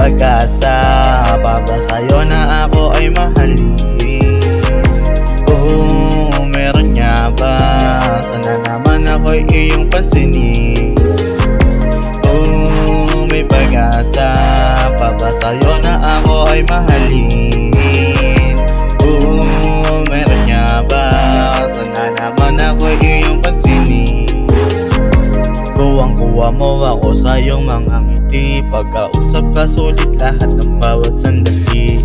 pag-asa pa ba sa'yo na ako ay mahalin? Oo, meron nga ba? Sana naman ako'y iyong pansinin. Oo, may pag-asa pa ba sa'yo na ako ay mahalin? Oo, meron nga ba? Sana naman ako'y iyong pansinin. Kuwang-kuwa mo ako sa iyong mga ngiti. Pagkausap ka sulit lahat ng bawat sandali.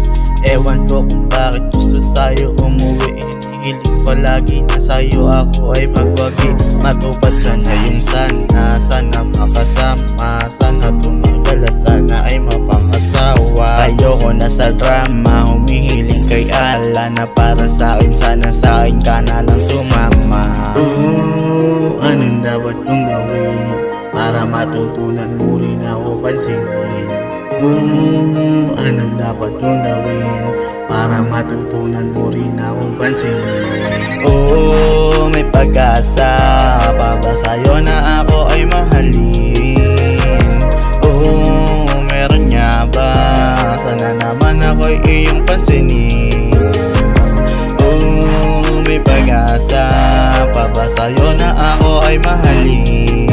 Ewan ko kung bakit gusto sa'yo umuwi. Hinihiling ko lagi na sa'yo ako ay magwagi. Matupad sana yung sana makasama. Sana tumagal at sana ay mapangasawa. Ayoko na sa drama, humihiling kay Allah na para sa'kin, sana sa'kin ka na lang sumama. Anong dapat kong gawin para matutunan mo rin ako pansinin? Anong dapat kong gawin para matutunan mo rin ako pansinin? Oo, may pag-asa pa ba sa'yo na ako ay mahalin? Oo, meron nga ba? Sana naman ako'y iyong pansinin. Oo, may pag-asa pa ba sa'yo na ako ay mahalin?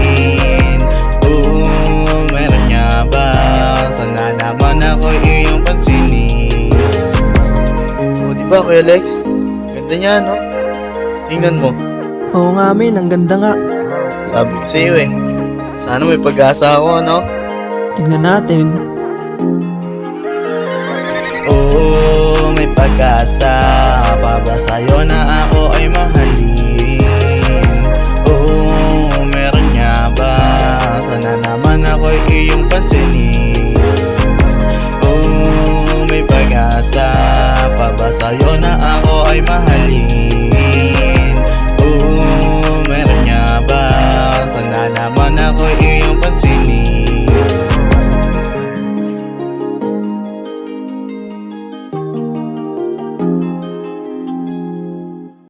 Oo, meron nga ba? Sana naman ako'y iyong pansinin. O, diba Kuya Lex? Ganda niya, no? Tingnan mo. Oo nga men, ang ganda nga. Sabi ko sa'yo eh. Sana may pag-asa ako, no? Tignan natin. Oo, may pag-asa pa ba sa'yo na ako ay mahalin? Oo, meron nga ba? Sana naman ako'y iyong pansinin. Oo, may pag-asa pa ba sa'yo na ako ay mahalin?